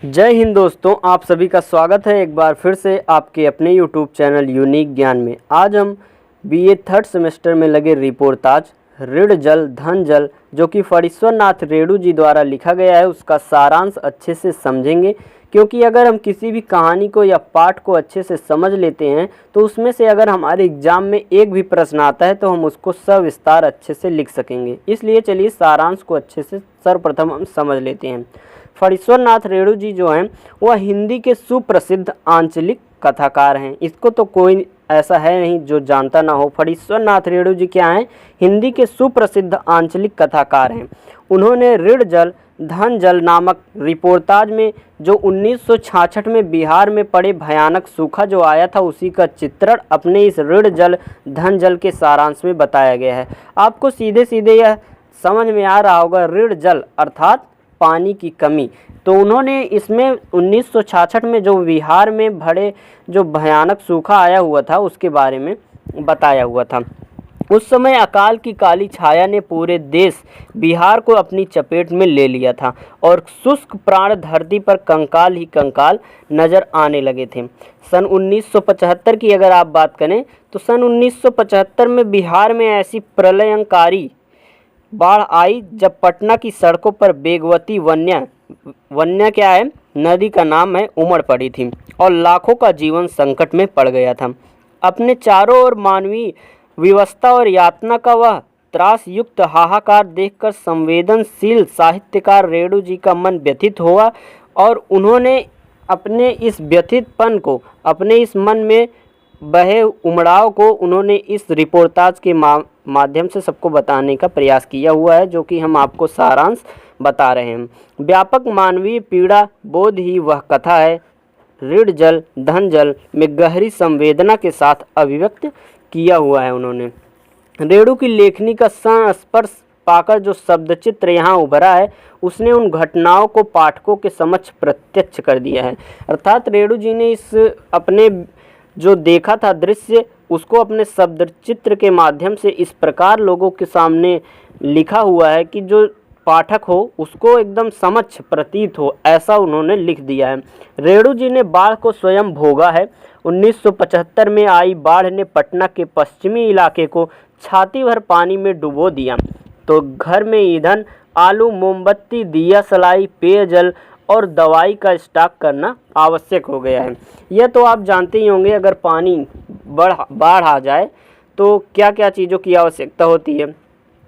जय हिंद दोस्तों, आप सभी का स्वागत है एक बार फिर से आपके अपने यूट्यूब चैनल यूनिक ज्ञान में। आज हम बीए थर्ड सेमेस्टर में लगे रिपोर्टाज ऋण जल धन जल जो कि फणीश्वर नाथ रेणु जी द्वारा लिखा गया है उसका सारांश अच्छे से समझेंगे। क्योंकि अगर हम किसी भी कहानी को या पाठ को अच्छे से समझ लेते हैं तो उसमें से अगर हमारे एग्जाम में एक भी प्रश्न आता है तो हम उसको सविस्तार अच्छे से लिख सकेंगे। इसलिए चलिए सारांश को अच्छे से सर्वप्रथम हम समझ लेते हैं। फणीश्वर नाथ रेणु जी जो हैं वह हिंदी के सुप्रसिद्ध आंचलिक कथाकार हैं। इसको तो कोई ऐसा है नहीं जो जानता ना हो। फणीश्वर नाथ रेणु जी क्या हैं? हिंदी के सुप्रसिद्ध आंचलिक कथाकार हैं। उन्होंने ऋण जल धन जल नामक रिपोर्टाज में जो 1966 में बिहार में पड़े भयानक सूखा जो आया था उसी का चित्रण अपने इस ऋण जल धन जल के सारांश में बताया गया है। आपको सीधे सीधे यह समझ में आ रहा होगा ऋण जल अर्थात पानी की कमी। तो उन्होंने इसमें 1966 में जो बिहार में भरे जो भयानक सूखा आया हुआ था उसके बारे में बताया हुआ था। उस समय अकाल की काली छाया ने पूरे देश बिहार को अपनी चपेट में ले लिया था और शुष्क प्राण धरती पर कंकाल ही कंकाल नजर आने लगे थे। सन 1975 की अगर आप बात करें तो सन 1975 में बिहार में ऐसी प्रलयंकारी बाढ़ आई जब पटना की सड़कों पर बेगवती वन्या क्या है नदी का नाम है उमड़ पड़ी थी और लाखों का जीवन संकट में पड़ गया था। अपने चारों ओर मानवीय विवशता और यातना का वह त्रास युक्त हाहाकार देखकर संवेदनशील साहित्यकार रेणु जी का मन व्यथित हुआ और उन्होंने अपने इस व्यथितपन को अपने इस मन में बहे उमड़ाव को उन्होंने इस रिपोर्टाज के माध्यम से सबको बताने का प्रयास किया हुआ है जो कि हम आपको सारांश बता रहे हैं। व्यापक मानवीय पीड़ा बोध ही वह कथा है ऋण जल धन जल में गहरी संवेदना के साथ अभिव्यक्त किया हुआ है। उन्होंने रेणु की लेखनी का संस्पर्श पाकर जो शब्द चित्र यहाँ उभरा है उसने उन घटनाओं को पाठकों के समक्ष प्रत्यक्ष कर दिया है। अर्थात रेणु जी ने इस अपने जो देखा था दृश्य उसको अपने शब्द चित्र के माध्यम से इस प्रकार लोगों के सामने लिखा हुआ है कि जो पाठक हो उसको एकदम समक्ष प्रतीत हो, ऐसा उन्होंने लिख दिया है। रेणु जी ने बाढ़ को स्वयं भोगा है। 1975 में आई बाढ़ ने पटना के पश्चिमी इलाके को छाती भर पानी में डुबो दिया तो घर में ईंधन आलू मोमबत्ती दिया सलाई पेयजल और दवाई का स्टॉक करना आवश्यक हो गया है। यह तो आप जानते ही होंगे अगर पानी बाढ़ आ जाए तो क्या क्या चीज़ों की आवश्यकता होती है।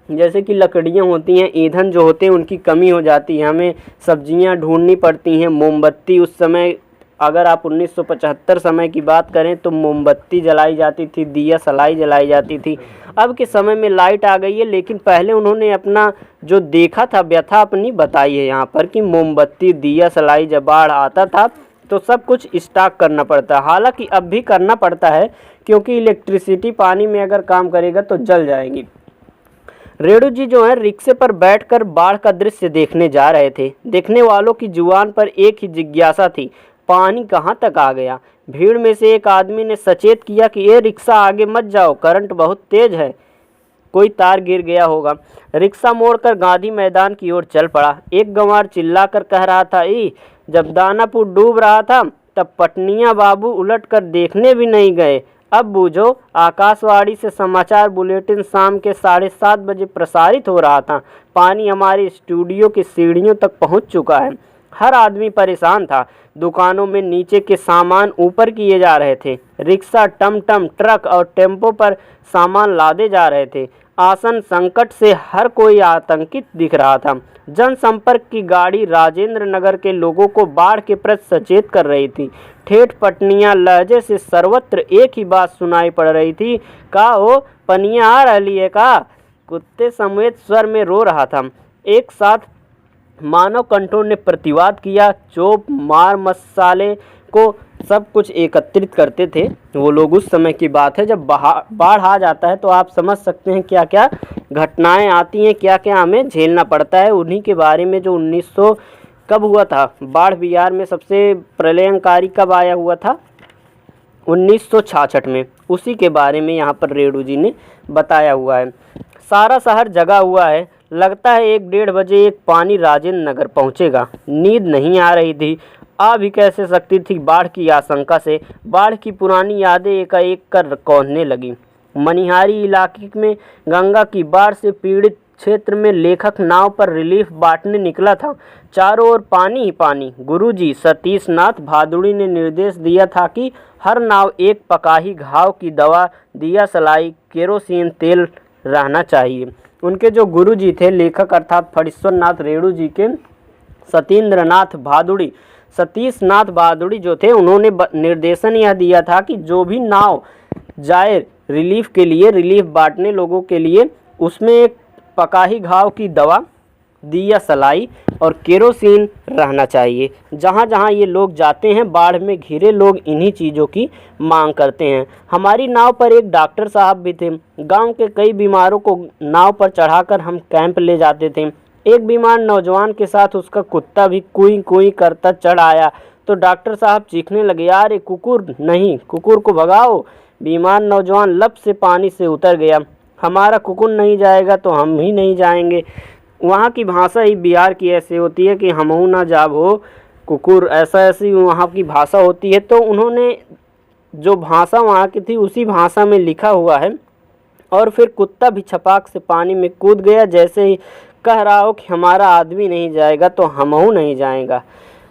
जैसे कि लकड़ियाँ होती हैं, ईंधन जो होते हैं उनकी कमी हो जाती है, हमें सब्जियां ढूंढनी पड़ती हैं। मोमबत्ती उस समय अगर आप 1975 समय की बात करें तो मोमबत्ती जलाई जाती थी, दिया सलाई जलाई जाती थी। अब के समय में लाइट आ गई है लेकिन पहले उन्होंने अपना जो देखा था व्यथा अपनी बताई है यहाँ पर कि मोमबत्ती दिया सलाई जब बाढ़ आता था तो सब कुछ स्टॉक करना पड़ता है। हालांकि अब भी करना पड़ता है क्योंकि इलेक्ट्रिसिटी पानी में अगर काम करेगा तो जल जाएगी। रेणु जी जो है रिक्शे पर बैठकर बाढ़ का दृश्य देखने जा रहे थे। देखने वालों की जुबान पर एक ही जिज्ञासा थी, पानी कहाँ तक आ गया। भीड़ में से एक आदमी ने सचेत किया कि ये रिक्शा आगे मत जाओ, करंट बहुत तेज है, कोई तार गिर गया होगा। रिक्शा मोड़कर गांधी मैदान की ओर चल पड़ा। एक गंवार चिल्लाकर कह रहा था, जब दानापुर डूब रहा था तब पटनिया बाबू उलटकर देखने भी नहीं गए। अब बूझो। आकाशवाणी से समाचार बुलेटिन शाम के 7:30 बजे प्रसारित हो रहा था। पानी हमारे स्टूडियो की सीढ़ियों तक पहुंच चुका है। हर आदमी परेशान था। दुकानों में नीचे के सामान ऊपर किए जा रहे थे। रिक्शा टमटम ट्रक और टेम्पो पर सामान लादे जा रहे थे। आसन संकट से हर कोई आतंकित दिख रहा था। जनसंपर्क की गाड़ी राजेंद्र नगर के लोगों को बाढ़ के प्रति सचेत कर रही थी। ठेठ पटनिया लहजे से सर्वत्र एक ही बात सुनाई पड़ रही थी, का हो पनिया आ रही है का। कुत्ते समेत स्वर में रो रहा था। एक साथ मानव कंठों ने प्रतिवाद किया। चोप मार मसाले को सब कुछ एकत्रित करते थे वो लोग। उस समय की बात है जब बाढ़ आ जाता है तो आप समझ सकते हैं क्या क्या घटनाएं आती हैं, क्या क्या हमें झेलना पड़ता है। उन्हीं के बारे में जो 1900 कब हुआ था बाढ़ बिहार में सबसे प्रलयंकारी कब आया हुआ था 1966 में, उसी के बारे में यहाँ पर रेणु जी ने बताया हुआ है। सारा शहर जगा हुआ है। लगता है 1-1:30 बजे एक पानी राजेंद्र नगर पहुँचेगा। नींद नहीं आ रही थी आ भी कैसे सकती थी बाढ़ की आशंका से। बाढ़ की पुरानी यादें एकाएक कर कौंधने लगी। मनिहारी इलाके में गंगा की बाढ़ से पीड़ित क्षेत्र में लेखक नाव पर रिलीफ बांटने निकला था। चारों ओर पानी ही पानी। गुरुजी सतीश नाथ भादुड़ी ने निर्देश दिया था कि हर नाव एक पकाही घाव की दवा, दिया सलाई, केरोसिन तेल रहना चाहिए। उनके जो गुरुजी थे लेखक अर्थात फणीश्वर नाथ रेणु जी के सतीन्द्र नाथ भादुड़ी, सतीश नाथ भादुड़ी जो थे, उन्होंने निर्देशन यह दिया था कि जो भी नाव जाए रिलीफ के लिए, रिलीफ बांटने लोगों के लिए, उसमें एक पकाही घाव की दवा, दिया सलाई और केरोसिन रहना चाहिए। जहाँ जहाँ ये लोग जाते हैं, बाढ़ में घिरे लोग इन्हीं चीज़ों की मांग करते हैं। हमारी नाव पर एक डॉक्टर साहब भी थे। गांव के कई बीमारों को नाव पर चढ़ाकर हम कैंप ले जाते थे। एक बीमार नौजवान के साथ उसका कुत्ता भी कुई कुई करता चढ़ आया तो डॉक्टर साहब चीखने लगे, अरे कुकुर नहीं, कुकुर को भगाओ। बीमार नौजवान लब से पानी से उतर गया। हमारा कुकुर नहीं जाएगा तो हम ही नहीं जाएंगे। वहाँ की भाषा ही बिहार की ऐसी होती है कि हमहू ना जाब हो कुकुर, ऐसी वहाँ की भाषा होती है। तो उन्होंने जो भाषा वहाँ की थी उसी भाषा में लिखा हुआ है। और फिर कुत्ता भी छपाक से पानी में कूद गया, जैसे ही कह रहा हो कि हमारा आदमी नहीं जाएगा तो हमहू नहीं जाएगा।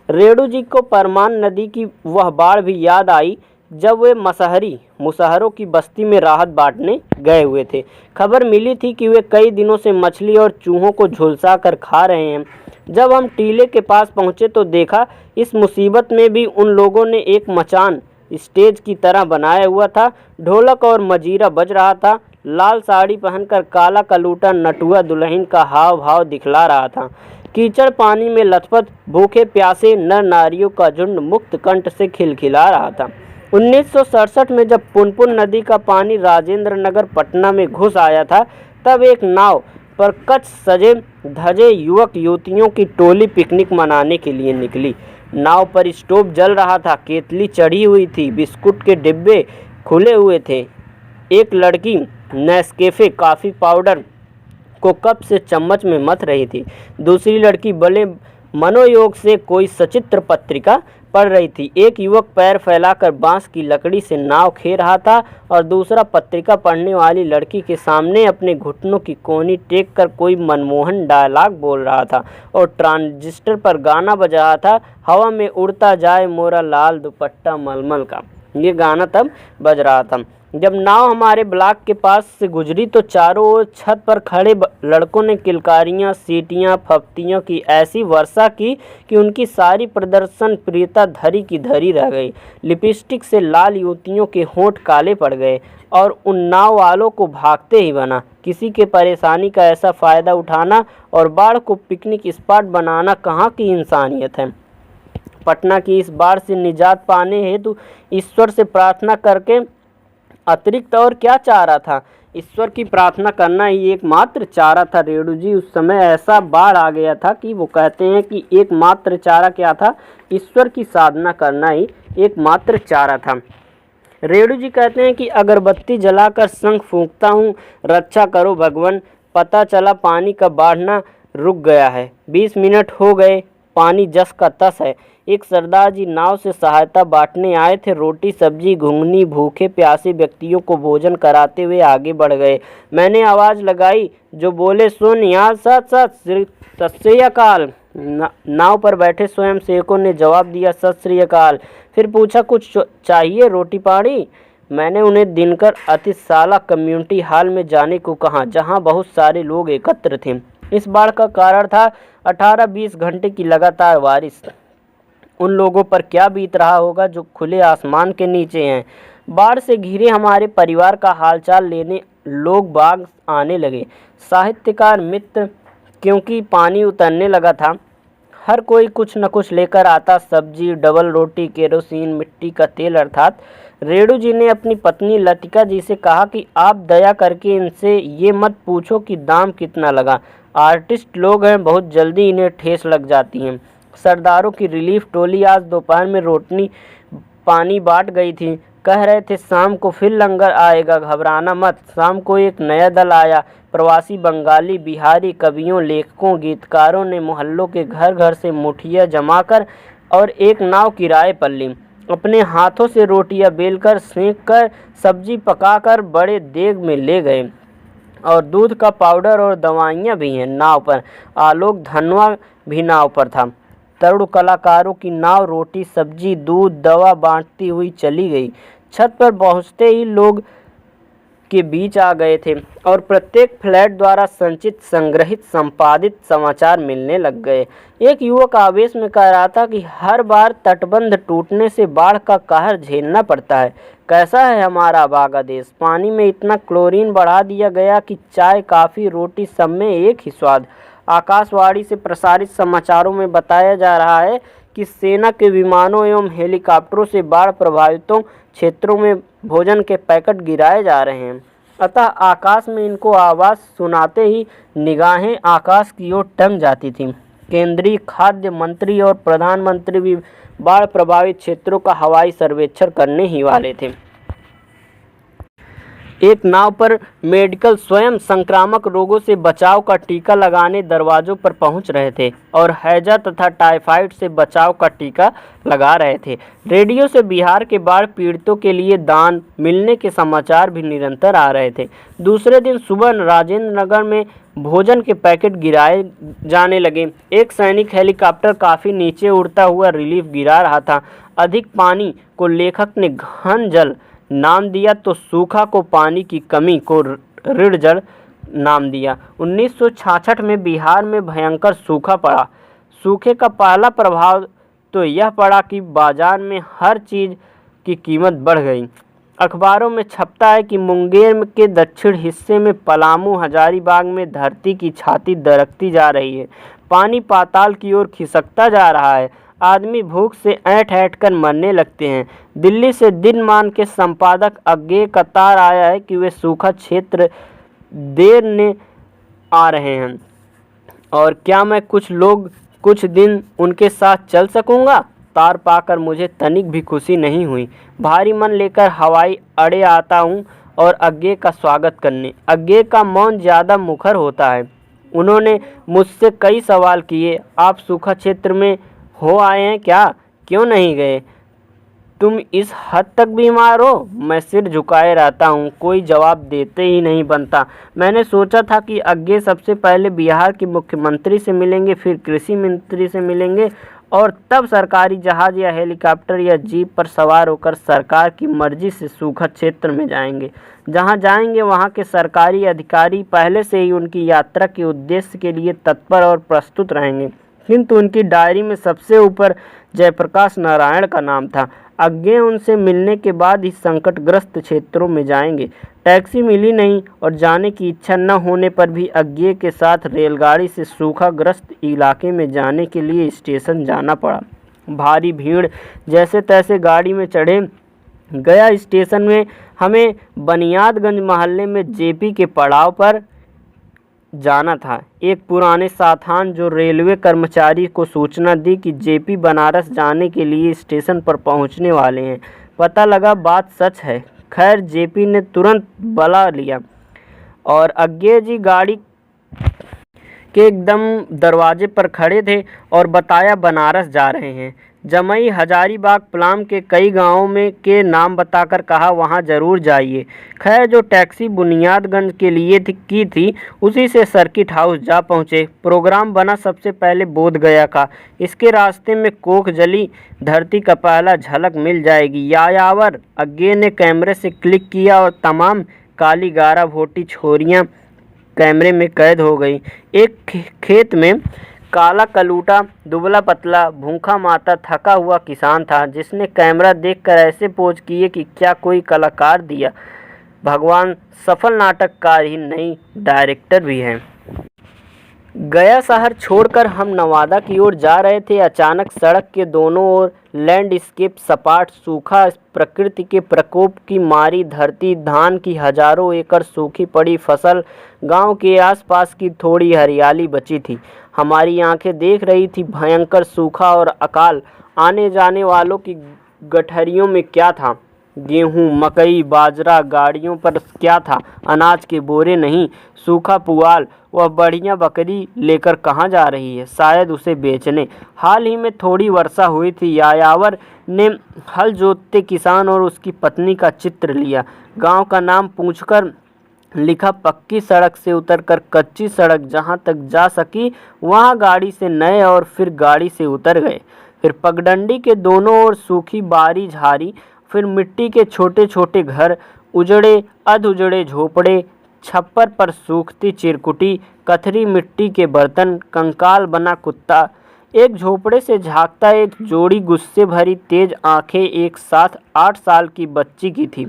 रेणु जी को परमान नदी की वह बाढ़ भी याद आई जब वे मुसहरों की बस्ती में राहत बांटने गए हुए थे। खबर मिली थी कि वे कई दिनों से मछली और चूहों को झुलसा कर खा रहे हैं। जब हम टीले के पास पहुंचे तो देखा इस मुसीबत में भी उन लोगों ने एक मचान स्टेज की तरह बनाया हुआ था। ढोलक और मजीरा बज रहा था। लाल साड़ी पहनकर काला कलूटा नटुआ दुल्हन का हाव भाव दिखला रहा था। कीचड़ पानी में लथपथ भूखे प्यासे नर नारियों का झुंड मुक्त कंठ से खिलखिला रहा था। 1967 में जब पुनपुन नदी का पानी राजेंद्र नगर पटना में घुस आया था, तब एक नाव पर कच्छ सजे धजे युवक युवतियों की टोली पिकनिक मनाने के लिए निकली। नाव पर स्टोव जल रहा था, केतली चढ़ी हुई थी, बिस्कुट के डिब्बे खुले हुए थे। एक लड़की नेस्कैफे कॉफ़ी पाउडर को कप से चम्मच में मथ रही थी। दूसरी लड़की बड़े मनोयोग से कोई सचित्र पत्रिका पढ़ रही थी। एक युवक पैर फैलाकर बांस की लकड़ी से नाव खे रहा था और दूसरा पत्रिका पढ़ने वाली लड़की के सामने अपने घुटनों की कोहनी टेक कर कोई मनमोहन डायलॉग बोल रहा था और ट्रांजिस्टर पर गाना बज रहा था, हवा में उड़ता जाए मोरा लाल दुपट्टा मलमल का। ये गाना तब बज रहा था। जब नाव हमारे ब्लॉक के पास से गुजरी तो चारों ओर छत पर खड़े लड़कों ने किलकारियाँ, सीटियाँ, फप्तियों की ऐसी वर्षा की कि उनकी सारी प्रदर्शन प्रियता धरी की धरी रह गई। लिपस्टिक से लाल युवतियों के होंठ काले पड़ गए और उन नाव वालों को भागते ही बना। किसी के परेशानी का ऐसा फ़ायदा उठाना और बाढ़ को पिकनिक स्पॉट बनाना कहाँ की इंसानियत है। पटना की इस बाढ़ से निजात पाने हेतु ईश्वर से प्रार्थना करके अतिरिक्त और क्या चारा था। ईश्वर की प्रार्थना करना ही एकमात्र चारा था। रेणु जी उस समय ऐसा बाढ़ आ गया था कि वो कहते हैं कि एकमात्र चारा क्या था, ईश्वर की साधना करना ही एकमात्र चारा था। रेणु जी कहते हैं कि अगरबत्ती जलाकर शंख फूंकता हूँ, रक्षा करो भगवान। पता चला पानी का बढ़ना रुक गया है। 20 मिनट हो गए, पानी जस का तस है। एक सरदार जी नाव से सहायता बांटने आए थे। रोटी सब्जी घुंघनी भूखे प्यासे व्यक्तियों को भोजन कराते हुए आगे बढ़ गए। मैंने आवाज़ लगाई, जो बोले सुन यहाँ सत श्री अकाल। नाव पर बैठे स्वयं सेवकों ने जवाब दिया सत श्री अकाल। फिर पूछा कुछ चाहिए रोटी पानी। मैंने उन्हें दिनकर अतिशाला कम्युनिटी हॉल में जाने को कहा, जहाँ बहुत सारे लोग एकत्र थे। इस बाढ़ का कारण था 18-20 घंटे की लगातार बारिश। उन लोगों पर क्या बीत रहा होगा जो खुले आसमान के नीचे हैं। बाढ़ से घिरे हमारे परिवार का हालचाल लेने लोग बाग आने लगे। साहित्यकार मित्र, क्योंकि पानी उतरने लगा था, हर कोई कुछ न कुछ लेकर आता। सब्जी, डबल रोटी, केरोसिन, मिट्टी का तेल। अर्थात रेणु जी ने अपनी पत्नी लतिका जी से कहा कि आप दया करके इनसे ये मत पूछो कि दाम कितना लगा। आर्टिस्ट लोग हैं, बहुत जल्दी इन्हें ठेस लग जाती हैं। सरदारों की रिलीफ टोली आज दोपहर में रोटी पानी बांट गई थी। कह रहे थे शाम को फिर लंगर आएगा, घबराना मत। शाम को एक नया दल आया। प्रवासी बंगाली, बिहारी कवियों, लेखकों, गीतकारों ने मोहल्लों के घर घर से मुठिया जमाकर और एक नाव किराए पर ली। अपने हाथों से रोटियां बेलकर, सेंककर, सब्जी पकाकर बड़े देग में ले गए। और दूध का पाउडर और दवाइयाँ भी हैं नाव पर। आलोक धनवा भी नाव पर था। तरुण कलाकारों की नाव रोटी, सब्जी, दूध, दवा बांटती हुई चली गई। छत पर पहुँचते ही लोग के बीच आ गए थे और प्रत्येक फ्लैट द्वारा संचित, संग्रहित, संपादित समाचार मिलने लग गए। एक युवक आवेश में कह रहा था कि हर बार तटबंध टूटने से बाढ़ का कहर झेलना पड़ता है। कैसा है हमारा अभागा देश। पानी में इतना क्लोरीन बढ़ा दिया गया कि चाय, कॉफ़ी, रोटी सब में एक ही स्वाद। आकाशवाणी से प्रसारित समाचारों में बताया जा रहा है कि सेना के विमानों एवं हेलीकॉप्टरों से बाढ़ प्रभावितों क्षेत्रों में भोजन के पैकेट गिराए जा रहे हैं। अतः आकाश में इनको आवाज़ सुनाते ही निगाहें आकाश की ओर टंग जाती थीं। केंद्रीय खाद्य मंत्री और प्रधानमंत्री भी बाढ़ प्रभावित क्षेत्रों का हवाई सर्वेक्षण करने ही वाले थे। एक नाव पर मेडिकल स्वयं संक्रामक रोगों से बचाव का टीका लगाने दरवाजों पर पहुंच रहे थे और हैजा तथा टाइफाइड से बचाव का टीका लगा रहे थे। रेडियो से बिहार के बाढ़ पीड़ितों के लिए दान मिलने के समाचार भी निरंतर आ रहे थे। दूसरे दिन सुबह राजेंद्र नगर में भोजन के पैकेट गिराए जाने लगे। एक सैनिक हेलीकॉप्टर काफ़ी नीचे उड़ता हुआ रिलीफ गिरा रहा था। अधिक पानी को लेखक ने घन जल नाम दिया तो सूखा को पानी की कमी को ऋण जल नाम दिया। 1966 में बिहार में भयंकर सूखा पड़ा। सूखे का पहला प्रभाव तो यह पड़ा कि बाजार में हर चीज़ की कीमत बढ़ गई। अखबारों में छपता है कि मुंगेर के दक्षिण हिस्से में, पलामू, हजारीबाग में धरती की छाती दरकती जा रही है। पानी पाताल की ओर खिसकता जा रहा है। आदमी भूख से ऐंठ ऐंठ कर मरने लगते हैं। दिल्ली से दिनमान के संपादक अज्ञेय कतार आया है कि वे सूखा क्षेत्र देर आ रहे हैं और क्या मैं कुछ दिन उनके साथ चल सकूंगा। तार पाकर मुझे तनिक भी खुशी नहीं हुई। भारी मन लेकर हवाई अड्डे आता हूँ और अज्ञेय का स्वागत करने। अज्ञेय का मौन ज़्यादा मुखर होता है। उन्होंने मुझसे कई सवाल किए। आप सूखा क्षेत्र में हो आए हैं क्या? क्यों नहीं गए? तुम इस हद तक बीमार हो? मैं सिर झुकाए रहता हूँ, कोई जवाब देते ही नहीं बनता। मैंने सोचा था कि अज्ञेय सबसे पहले बिहार के मुख्यमंत्री से मिलेंगे, फिर कृषि मंत्री से मिलेंगे और तब सरकारी जहाज़ या हेलीकॉप्टर या जीप पर सवार होकर सरकार की मर्जी से सूखा क्षेत्र में जाएंगे। जहाँ जाएंगे वहाँ के सरकारी अधिकारी पहले से ही उनकी यात्रा के उद्देश्य के लिए तत्पर और प्रस्तुत रहेंगे। किंतु उनकी डायरी में सबसे ऊपर जयप्रकाश नारायण का नाम था। अज्ञेय उनसे मिलने के बाद ही संकटग्रस्त क्षेत्रों में जाएंगे। टैक्सी मिली नहीं और जाने की इच्छा न होने पर भी अज्ञेय के साथ रेलगाड़ी से सूखाग्रस्त इलाके में जाने के लिए स्टेशन जाना पड़ा। भारी भीड़, जैसे तैसे गाड़ी में चढ़े। गया स्टेशन में हमें बनियादगंज मोहल्ले में जेपी के पड़ाव पर जाना था। एक पुराने साथान जो रेलवे कर्मचारी को सूचना दी कि जेपी बनारस जाने के लिए स्टेशन पर पहुंचने वाले हैं। पता लगा बात सच है। खैर, जेपी ने तुरंत बुला लिया और अज्ञेय जी गाड़ी के एकदम दरवाजे पर खड़े थे और बताया बनारस जा रहे हैं। जमई, हजारीबाग, पलाम के कई गांवों में के नाम बताकर कहा वहां ज़रूर जाइए। खैर, जो टैक्सी बुनियादगंज के लिए की थी उसी से सर्किट हाउस जा पहुंचे। प्रोग्राम बना सबसे पहले बोध गया का। इसके रास्ते में कोख जली धरती का पहला झलक मिल जाएगी। यायावर। अज्ञेय ने कैमरे से क्लिक किया और तमाम काली गारा भोटी छोरियाँ कैमरे में कैद हो गई। एक खेत में काला कलूटा, दुबला पतला, भूखा माता, थका हुआ किसान था जिसने कैमरा देखकर ऐसे पोज किए कि क्या कोई कलाकार दिया। भगवान, सफल नाटककार ही नहीं डायरेक्टर भी हैं। गया शहर छोड़कर हम नवादा की ओर जा रहे थे। अचानक सड़क के दोनों ओर लैंडस्केप सपाट, सूखा, प्रकृति के प्रकोप की मारी धरती, धान की हजारों एकड़ सूखी पड़ी फसल, गांव के आसपास की थोड़ी हरियाली बची थी। हमारी आंखें देख रही थी भयंकर सूखा और अकाल। आने जाने वालों की गठरियों में क्या था? गेहूं, मकई, बाजरा गाड़ियों पर क्या था? अनाज के बोरे नहीं, सूखा पुआल। वह बढ़िया बकरी लेकर कहाँ जा रही है? शायद उसे बेचने। हाल ही में थोड़ी वर्षा हुई थी। यायावर ने हल जोतते किसान और उसकी पत्नी का चित्र लिया। गांव का नाम पूछकर लिखा। पक्की सड़क से उतरकर कच्ची सड़क जहां तक जा सकी वहां गाड़ी से नए और फिर गाड़ी से उतर गए। फिर पगडंडी के दोनों ओर सूखी बारी झाड़ी, फिर मिट्टी के छोटे छोटे घर, उजड़े अध उजड़े झोपड़े, छप्पर पर सूखती चिरकुटी, कथरी मिट्टी के बर्तन, कंकाल बना कुत्ता। एक झोपड़े से झांकता एक जोड़ी गुस्से भरी तेज आंखें एक साथ 8 साल की बच्ची की थी।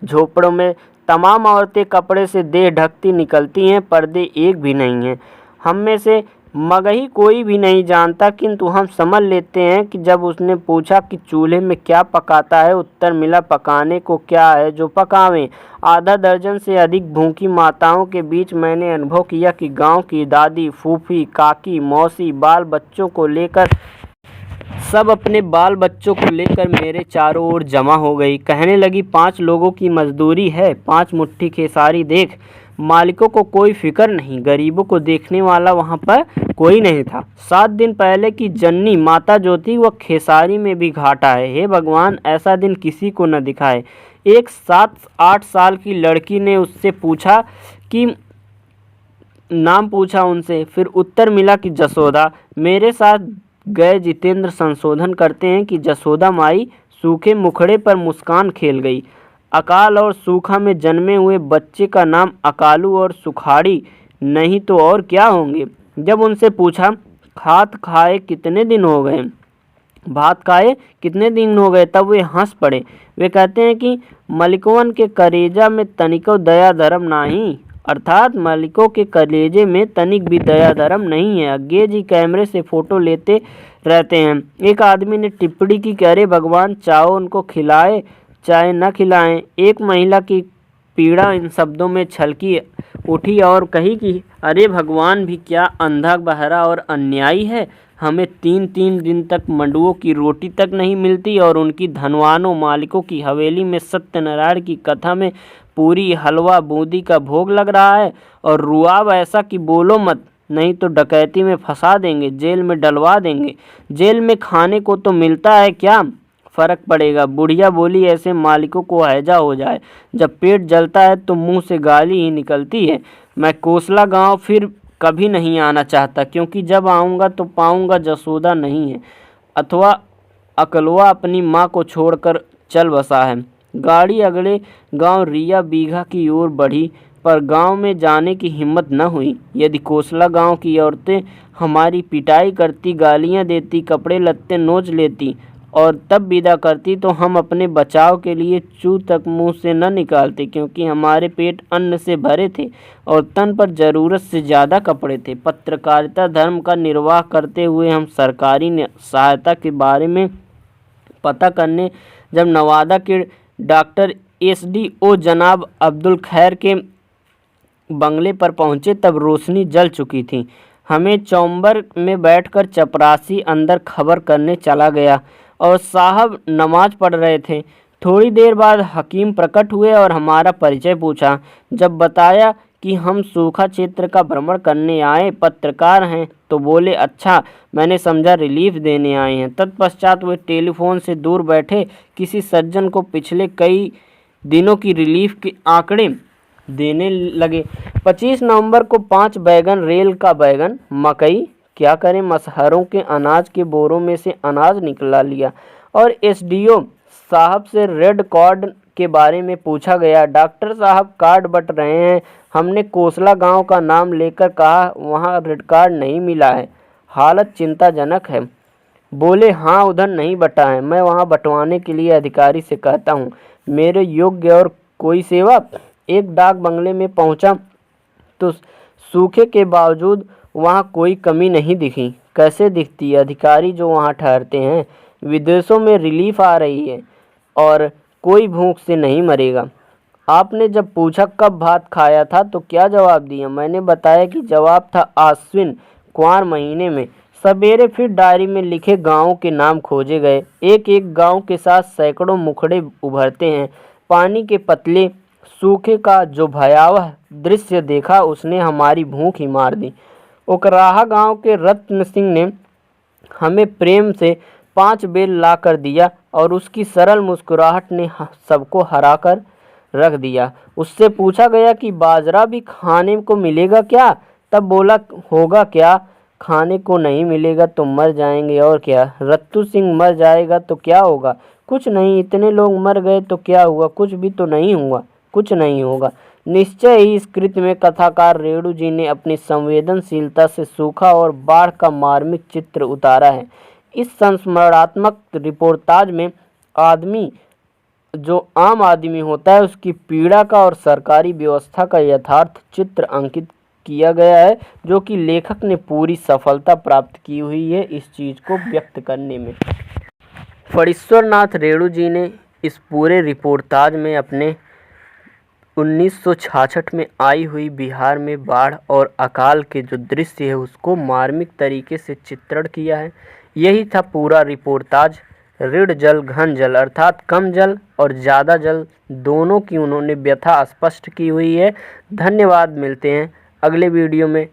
झोपड़ों में तमाम औरतें कपड़े से देह ढकती निकलती हैं, पर्दे एक भी नहीं हैं। हम में से मगही कोई भी नहीं जानता, किंतु हम समझ लेते हैं कि जब उसने पूछा कि चूल्हे में क्या पकाता है, उत्तर मिला पकाने को क्या है जो पकावें। आधा दर्जन से अधिक भूखी माताओं के बीच मैंने अनुभव किया कि गांव की दादी, फूफी, काकी, मौसी सब अपने बाल बच्चों को लेकर मेरे चारों ओर जमा हो गई। कहने लगी, 5 लोगों की मजदूरी है, 5 मुट्ठी खेसारी देख। मालिकों को कोई फिक्र नहीं, गरीबों को देखने वाला वहाँ पर कोई नहीं था। 7 दिन पहले की जन्नी माता जो थी वह खेसारी में भी घाटा है। हे भगवान, ऐसा दिन किसी को न दिखाए। एक 7-8 साल की लड़की ने उससे पूछा कि नाम पूछा उनसे, फिर उत्तर मिला कि जसोदा। मेरे साथ गए जितेंद्र संशोधन करते हैं कि जसोदा माई। सूखे मुखड़े पर मुस्कान खेल गई। अकाल और सूखा में जन्मे हुए बच्चे का नाम अकालू और सुखाड़ी नहीं तो और क्या होंगे। जब उनसे पूछा भात खाए कितने दिन हो गए, तब वे हंस पड़े। वे कहते हैं कि मलिकवन के कलेजा में तनिको दया धर्म नहीं, अर्थात मालिकों के कलेजे में तनिक भी दया धर्म नहीं है। अज्ञे जी कैमरे से फोटो लेते रहते हैं। एक आदमी ने टिप्पणी की कि अरे भगवान, चाहे उनको खिलाए चाहे न खिलाएं। एक महिला की पीड़ा इन शब्दों में छलकी उठी और कही कि अरे भगवान भी क्या अंधा बहरा और अन्यायी है। हमें 3-3 दिन तक मंडुओं की रोटी तक नहीं मिलती और उनकी धनवानों मालिकों की हवेली में सत्यनारायण की कथा में पूरी हलवा बूंदी का भोग लग रहा है। और रुआब ऐसा कि बोलो मत, नहीं तो डकैती में फंसा देंगे, जेल में डलवा देंगे। जेल में खाने को तो मिलता है, क्या फर्क पड़ेगा। बुढ़िया बोली, ऐसे मालिकों को हैजा हो जाए। जब पेट जलता है तो मुंह से गाली ही निकलती है। मैं कोसला गांव फिर कभी नहीं आना चाहता, क्योंकि जब आऊँगा तो पाऊँगा जसोदा नहीं है, अथवा अकलवा अपनी माँ को छोड़कर चल बसा है। गाड़ी अगले गांव रिया बीघा की ओर बढ़ी, पर गांव में जाने की हिम्मत न हुई। यदि कोसला गांव की औरतें हमारी पिटाई करती, गालियां देती, कपड़े लत्ते नोच लेती और तब विदा करती तो हम अपने बचाव के लिए चू तक मुंह से न निकालते, क्योंकि हमारे पेट अन्न से भरे थे और तन पर ज़रूरत से ज़्यादा कपड़े थे। पत्रकारिता धर्म का निर्वाह करते हुए हम सरकारी सहायता के बारे में पता करने जब नवादा के डॉक्टर SDO जनाब अब्दुल खैर के बंगले पर पहुंचे, तब रोशनी जल चुकी थी। हमें चौंबर में बैठकर चपरासी अंदर खबर करने चला गया और साहब नमाज पढ़ रहे थे। थोड़ी देर बाद हकीम प्रकट हुए और हमारा परिचय पूछा। जब बताया कि हम सूखा क्षेत्र का भ्रमण करने आए पत्रकार हैं, तो बोले अच्छा, मैंने समझा रिलीफ देने आए हैं। तत्पश्चात वे टेलीफोन से दूर बैठे किसी सज्जन को पिछले कई दिनों की रिलीफ के आंकड़े देने लगे। 25 नवंबर को 5 बैगन, रेल का बैगन, मकई, क्या करें, मसहरों के अनाज के बोरों में से अनाज निकला लिया। और SDO साहब से रेड कार्ड के बारे में पूछा गया। डॉक्टर साहब कार्ड बट रहे हैं। हमने कोसला गांव का नाम लेकर कहा, वहां रेड कार्ड नहीं मिला है, हालत चिंताजनक है। बोले हाँ, उधर नहीं बटा है, मैं वहां बंटवाने के लिए अधिकारी से कहता हूँ। मेरे योग्य और कोई सेवा। एक डाक बंगले में पहुंचा तो सूखे के बावजूद वहाँ कोई कमी नहीं दिखी। कैसे दिखती? अधिकारी जो वहाँ ठहरते हैं, विदेशों में रिलीफ आ रही है और कोई भूख से नहीं मरेगा। आपने जब पूछा कब भात खाया था तो क्या जवाब दिया? मैंने बताया कि जवाब था आश्विन कुंवार महीने में। सवेरे फिर डायरी में लिखे गांवों के नाम खोजे गए। एक एक गांव के साथ सैकड़ों मुखड़े उभरते हैं। पानी के पतले सूखे का जो भयावह दृश्य देखा, उसने हमारी भूख ही मार दी। उकराहा गांव के रत्न सिंह ने हमें प्रेम से 5 बेल ला कर दिया और उसकी सरल मुस्कुराहट ने सबको हरा कर रख दिया। उससे पूछा गया कि बाजरा भी खाने को मिलेगा क्या? तब बोला, होगा क्या, खाने को नहीं मिलेगा तो मर जाएंगे और क्या। रत्तू सिंह, मर जाएगा तो क्या होगा? कुछ नहीं, इतने लोग मर गए तो क्या हुआ? कुछ भी तो नहीं हुआ, कुछ नहीं होगा। निश्चय ही इस कृत्य में कथाकार रेणु जी ने अपनी संवेदनशीलता से सूखा और बाढ़ का मार्मिक चित्र उतारा है। इस संस्मरणात्मक रिपोर्टाज में आदमी, जो आम आदमी होता है, उसकी पीड़ा का और सरकारी व्यवस्था का यथार्थ चित्र अंकित किया गया है, जो कि लेखक ने पूरी सफलता प्राप्त की हुई है इस चीज़ को व्यक्त करने में। फणीश्वर नाथ रेणु जी ने इस पूरे रिपोर्टाज में अपने 1966 में आई हुई बिहार में बाढ़ और अकाल के जो दृश्य है उसको मार्मिक तरीके से चित्रण किया है। यही था पूरा रिपोर्टाज। ऋण जल घन जल, अर्थात कम जल और ज़्यादा जल दोनों की उन्होंने व्यथा स्पष्ट की हुई है। धन्यवाद, मिलते हैं अगले वीडियो में।